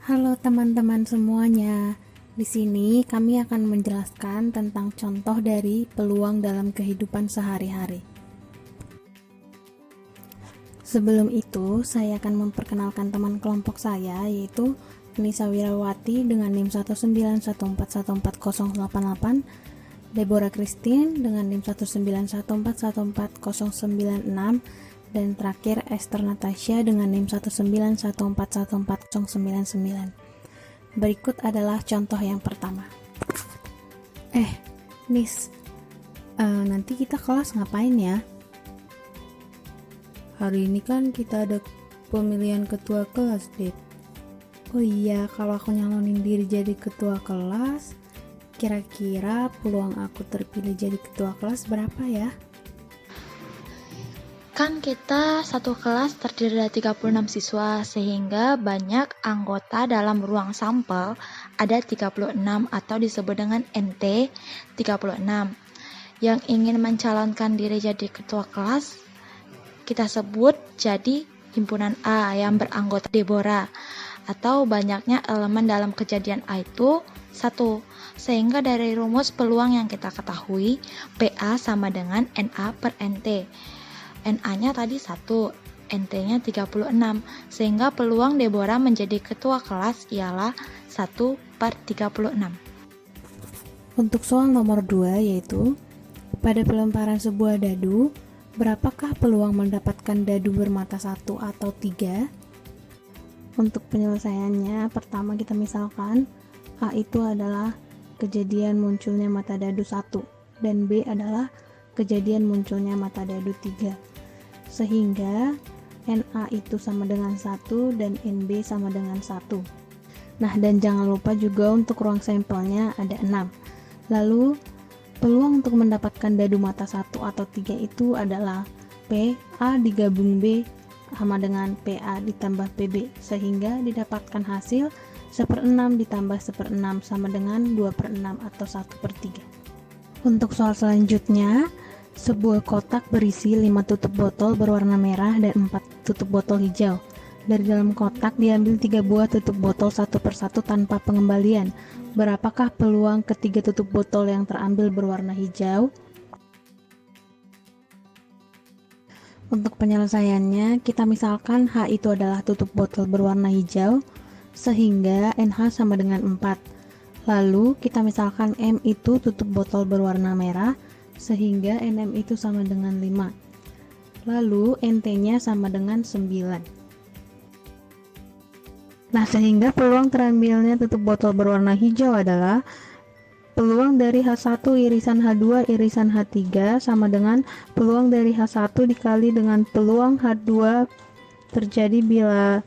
Halo teman-teman semuanya. Di sini kami akan menjelaskan tentang contoh dari peluang dalam kehidupan sehari-hari. Sebelum itu, saya akan memperkenalkan teman kelompok saya, yaitu Nisa Wirawati dengan NIM 191414088, Deborah Christine dengan NIM 191414096, dan terakhir Esther Natasha dengan NIM 191414099. Berikut adalah contoh yang pertama. Nis, nanti kita kelas ngapain ya? Hari ini kan kita ada pemilihan ketua kelas, Dep. Oh iya, kalau aku nyalonin diri jadi ketua kelas, kira-kira peluang aku terpilih jadi ketua kelas berapa ya? Kan kita satu kelas terdiri dari 36 siswa, sehingga banyak anggota dalam ruang sampel ada 36 atau disebut dengan NT 36. Yang ingin mencalonkan diri jadi ketua kelas, kita sebut jadi himpunan A yang beranggota Deborah, atau banyaknya elemen dalam kejadian A itu 1. Sehingga dari rumus peluang yang kita ketahui, PA sama dengan NA per NT. NA-nya tadi 1, NT-nya 36, sehingga peluang Deborah menjadi ketua kelas ialah 1/36. Untuk soal nomor 2 yaitu, pada pelemparan sebuah dadu, berapakah peluang mendapatkan dadu bermata 1 atau 3? Untuk penyelesaiannya, pertama kita misalkan A itu adalah kejadian munculnya mata dadu 1 dan B adalah kejadian munculnya mata dadu 3. Sehingga NA itu sama dengan 1 dan NB sama dengan 1. Nah, dan jangan lupa juga untuk ruang sampelnya ada 6. Lalu peluang untuk mendapatkan dadu mata 1 atau 3 itu adalah PA digabung B sama dengan PA ditambah PB, sehingga didapatkan hasil 1/6 ditambah 1/6 sama dengan 2/6 atau 1/3. Untuk soal selanjutnya, sebuah kotak berisi 5 tutup botol berwarna merah dan 4 tutup botol hijau. Dari dalam kotak diambil 3 buah tutup botol satu persatu tanpa pengembalian. Berapakah peluang ketiga tutup botol yang terambil berwarna hijau? Untuk penyelesaiannya, kita misalkan H itu adalah tutup botol berwarna hijau, sehingga NH sama dengan 4. Lalu kita misalkan M itu tutup botol berwarna merah, sehingga NM itu sama dengan 5. Lalu NT-nya sama dengan 9. Nah, sehingga peluang terambilnya tutup botol berwarna hijau adalah peluang dari H1 irisan H2 irisan H3 sama dengan peluang dari H1 dikali dengan peluang H2 terjadi bila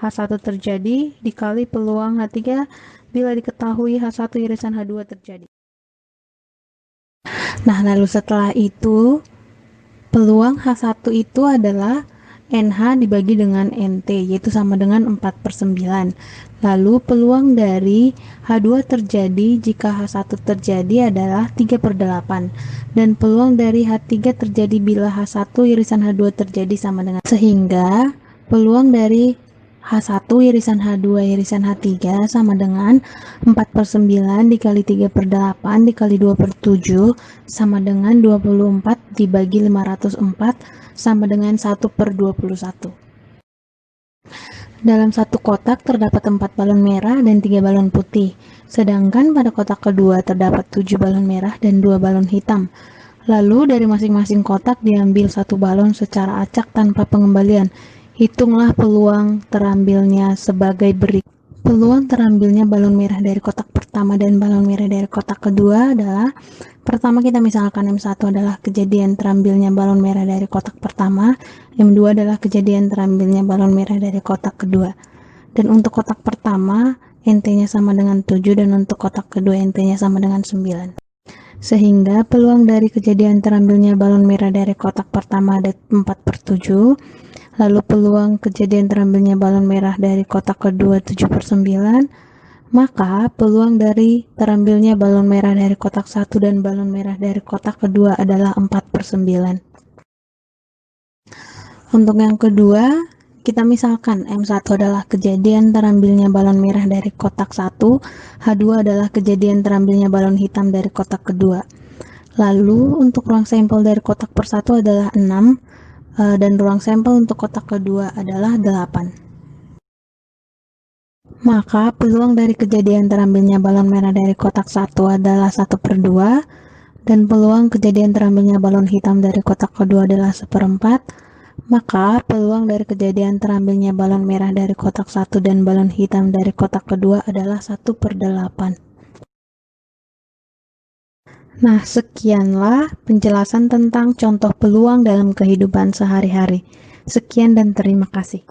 H1 terjadi dikali peluang H3 bila diketahui H1 irisan H2 terjadi. Nah, lalu setelah itu peluang H1 itu adalah NH dibagi dengan NT, yaitu sama dengan 4/9. Lalu peluang dari H2 terjadi jika H1 terjadi adalah 3/8. Dan peluang dari H3 terjadi bila H1 irisan H2 terjadi sama dengan, sehingga peluang dari H1 irisan H2 irisan H3 sama dengan 4/9 dikali 3/8 dikali 2/7 sama dengan 24 dibagi 504 sama dengan 1/21. Dalam satu kotak terdapat 4 balon merah dan 3 balon putih, sedangkan pada kotak kedua terdapat 7 balon merah dan 2 balon hitam. Lalu dari masing-masing kotak diambil 1 balon secara acak tanpa pengembalian. Hitunglah peluang terambilnya sebagai berikut. Peluang terambilnya balon merah dari kotak pertama dan balon merah dari kotak kedua adalah, pertama kita misalkan M1 adalah kejadian terambilnya balon merah dari kotak pertama, M2 adalah kejadian terambilnya balon merah dari kotak kedua. Dan untuk kotak pertama, NT-nya sama dengan 7 dan untuk kotak kedua NT-nya sama dengan 9. Sehingga peluang dari kejadian terambilnya balon merah dari kotak pertama ada 4/7. Lalu peluang kejadian terambilnya balon merah dari kotak kedua 7/9, maka peluang dari terambilnya balon merah dari kotak 1 dan balon merah dari kotak kedua adalah 4/9. Untuk yang kedua, Kita misalkan M1 adalah kejadian terambilnya balon merah dari kotak 1, H2 adalah kejadian terambilnya balon hitam dari kotak kedua. Lalu untuk ruang sampel dari kotak persatu adalah 6, dan ruang sampel untuk kotak kedua adalah 8. Maka peluang dari kejadian terambilnya balon merah dari kotak 1 adalah 1/2, dan peluang kejadian terambilnya balon hitam dari kotak kedua adalah 1/4. Maka peluang dari kejadian terambilnya balon merah dari kotak 1 dan balon hitam dari kotak kedua adalah 1/8. Nah, sekianlah penjelasan tentang contoh peluang dalam kehidupan sehari-hari. Sekian dan terima kasih.